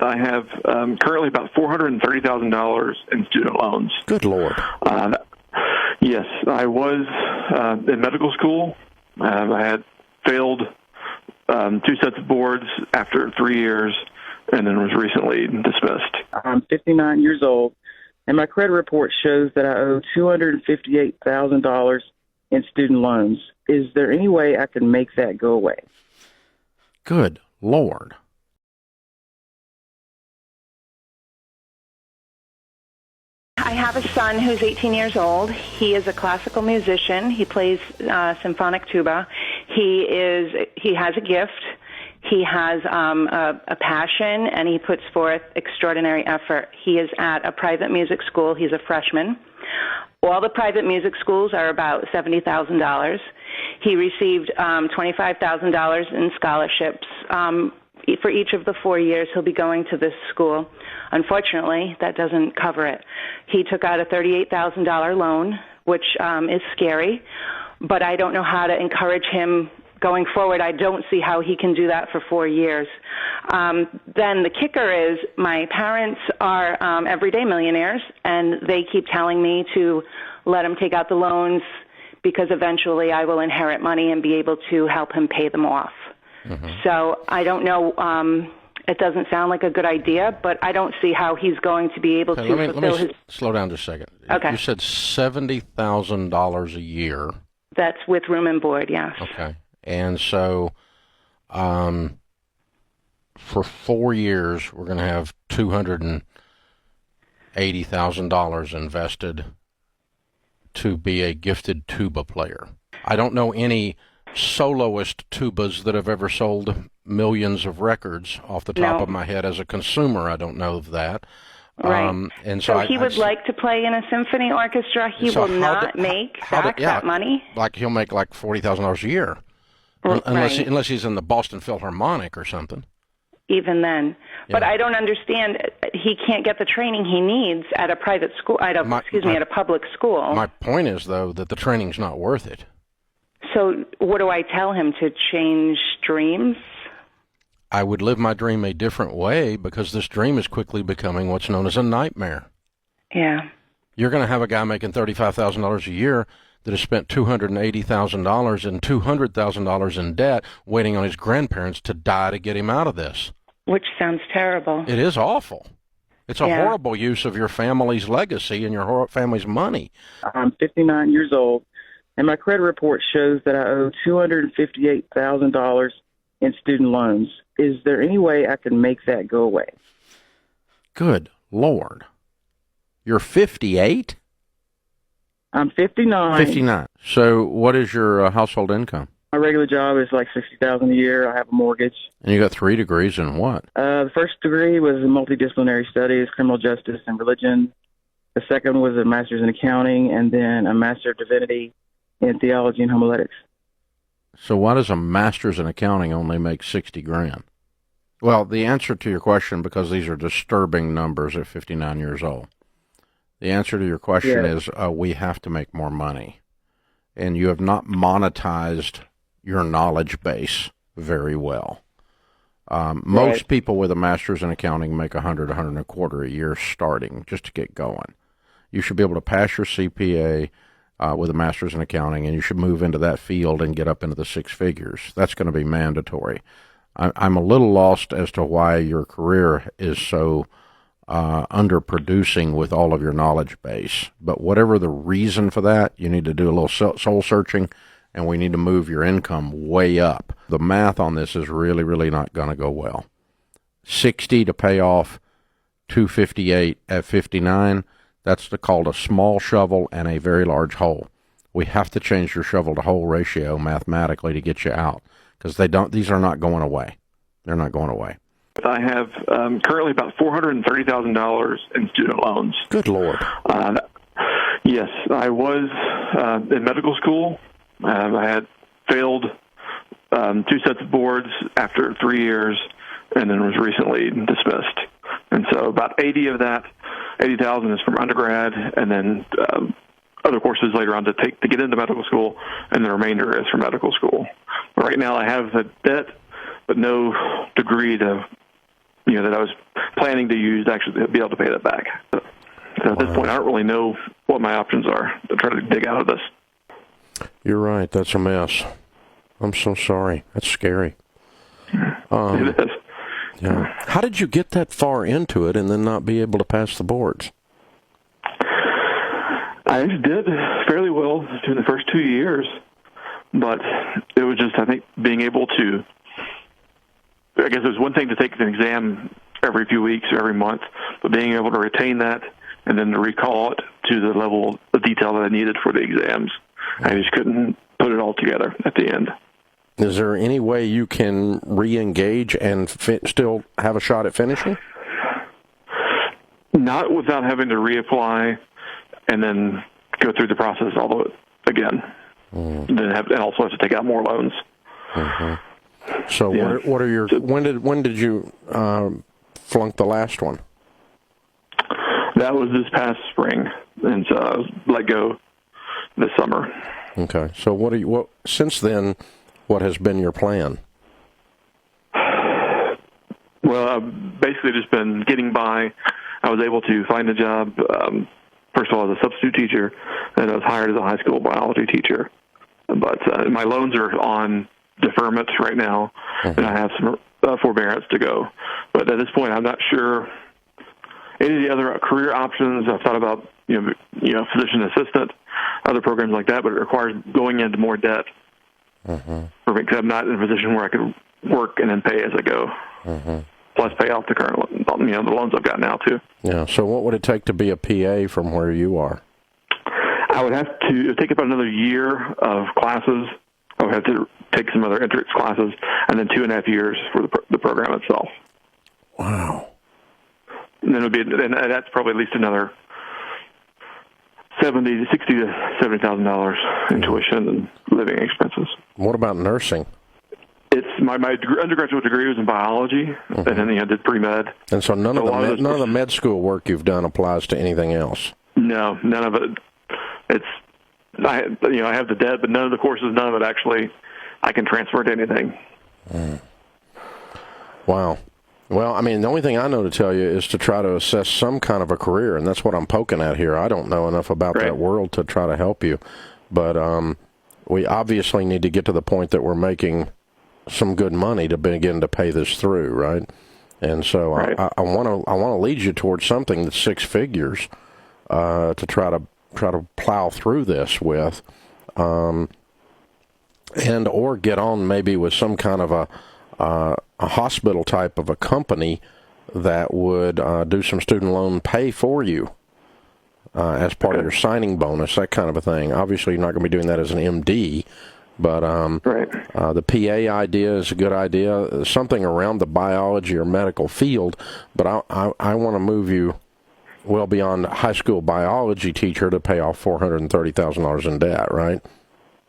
I have currently about $430,000 in student loans. Good Lord. Yes, I was in medical school. I had failed 2 sets of boards after 3 years and then was recently dismissed. I'm 59 years old, and my credit report shows that I owe $258,000 in student loans. Is there any way I can make that go away? Good Lord. I have a son who's 18 years old. He is a classical musician. He plays symphonic tuba. He has a gift. He has a passion, and he puts forth extraordinary effort. He is at a private music school. He's a freshman. All the private music schools are about $70,000. He received $25,000 in scholarships for each of the 4 years he'll be going to this school. Unfortunately, that doesn't cover it. He took out a $38,000 loan, which is scary, but I don't know how to encourage him going forward. I don't see how he can do that for 4 years. Then the kicker is my parents are everyday millionaires, and they keep telling me to let him take out the loans because eventually I will inherit money and be able to help him pay them off. Mm-hmm. So I don't know. It doesn't sound like a good idea, but I don't see how he's going to be able to fulfill his... Slow down just a second. Okay. You said $70,000 a year. That's with room and board, yes. Okay. And so for 4 years, we're going to have $280,000 invested to be a gifted tuba player. I don't know any soloist tubas that have ever sold millions of records off the top of my head. As a consumer, I don't know of that. Right. And so he would like to play in a symphony orchestra. He will not make back that money. Like he'll make like $40,000 a year. Unless he's in the Boston Philharmonic or something. Even then. Yeah. But I don't understand. He can't get the training he needs at a private school, at a public school. My point is, though, that the training's not worth it. So what do I tell him, to change dreams? I would live my dream a different way, because this dream is quickly becoming what's known as a nightmare. Yeah. You're going to have a guy making $35,000 a year that has spent $280,000 and $200,000 in debt waiting on his grandparents to die to get him out of this. Which sounds terrible. It is awful. It's a horrible use of your family's legacy and your family's money. I'm 59 years old, and my credit report shows that I owe $258,000 in student loans. Is there any way I can make that go away? Good Lord. You're 58? I'm 59. 59. So what is your household income? My regular job is like $60,000 a year. I have a mortgage. And you got 3 degrees in what? The first degree was in multidisciplinary studies, criminal justice, and religion. The second was a master's in accounting, and then a master of divinity in theology and homiletics. So why does a master's in accounting only make $60,000? Well, the answer to your question, because these are disturbing numbers at 59 years old, the answer to your question is we have to make more money. And you have not monetized your knowledge base very well. Most people with a master's in accounting make $100,000 a year starting, just to get going. You should be able to pass your CPA with a master's in accounting, and you should move into that field and get up into the 6 figures. That's going to be mandatory. I'm a little lost as to why your career is so underproducing with all of your knowledge base. But whatever the reason for that, you need to do a little soul searching, and we need to move your income way up. The math on this is really, really not going to go well. 60 to pay off 258 at 59, that's called a small shovel and a very large hole. We have to change your shovel to hole ratio mathematically to get you out, because these are not going away. They're not going away. I have currently about $430,000 in student loans. Good Lord. Yes, I was in medical school. I had failed 2 sets of boards after 3 years, and then was recently dismissed. And so about 80 of that, 80,000 is from undergrad, and then other courses later on to get into medical school, and the remainder is from medical school. Right now I have the debt, but no degree to that I was planning to use to actually be able to pay that back. So at this point, I don't really know what my options are to try to dig out of this. You're right. That's a mess. I'm so sorry. That's scary. It is. Yeah. How did you get that far into it and then not be able to pass the boards? I actually did fairly well during the first 2 years, but it was just, I think, being able to, I guess it was one thing to take an exam every few weeks or every month, but being able to retain that and then to recall it to the level of detail that I needed for the exams, I just couldn't put it all together at the end. Is there any way you can re-engage and still have a shot at finishing? Not without having to reapply and then go through the process all the way again. And also have to take out more loans. Mm-hmm. So what are your when did you flunk the last one? That was this past spring, and so I was let go this summer. Okay. So what since then? What has been your plan? Well, I've basically just been getting by. I was able to find a job, first of all, as a substitute teacher, and I was hired as a high school biology teacher. But my loans are on deferment right now, and I have some forbearance to go. But at this point, I'm not sure any of the other career options. I've thought about, physician assistant, other programs like that, but it requires going into more debt. Because I'm not in a position where I could work and then pay as I go. Plus pay off the current, the loans I've got now too. Yeah. So what would it take to be a PA from where you are? I would have to take about another year of classes. I would have to take some other entrance classes, and then 2.5 years for the program itself. Wow. And then and that's probably at least another $60,000 to $70,000 in tuition and living expenses. What about nursing? It's my undergraduate degree was in biology, and then I did pre-med. And so none of the med school work you've done applies to anything else. No, none of it. I have the debt, but none of the courses, none of it actually I can transfer to anything. Wow. Well, I mean, the only thing I know to tell you is to try to assess some kind of a career, and that's what I'm poking at here. I don't know enough about that world to try to help you, but we obviously need to get to the point that we're making some good money to begin to pay this through, right? And so I want to lead you towards something that's 6 figures to try to plow through this with, and or get on maybe with some kind of a hospital type of a company that would do some student loan pay for you as part of your signing bonus, that kind of a thing. Obviously, you're not going to be doing that as an MD, but the PA idea is a good idea, something around the biology or medical field, but I want to move you well beyond high school biology teacher to pay off $430,000 in debt, right?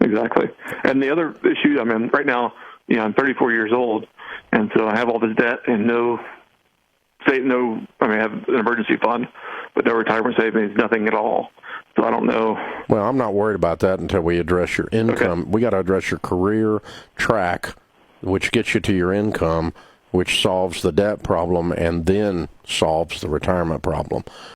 Exactly. And the other issue, right now, I'm 34 years old, and so I have all this debt and I have an emergency fund, but no retirement savings, nothing at all. So I don't know. Well, I'm not worried about that until we address your income. Okay. We got to address your career track, which gets you to your income, which solves the debt problem and then solves the retirement problem.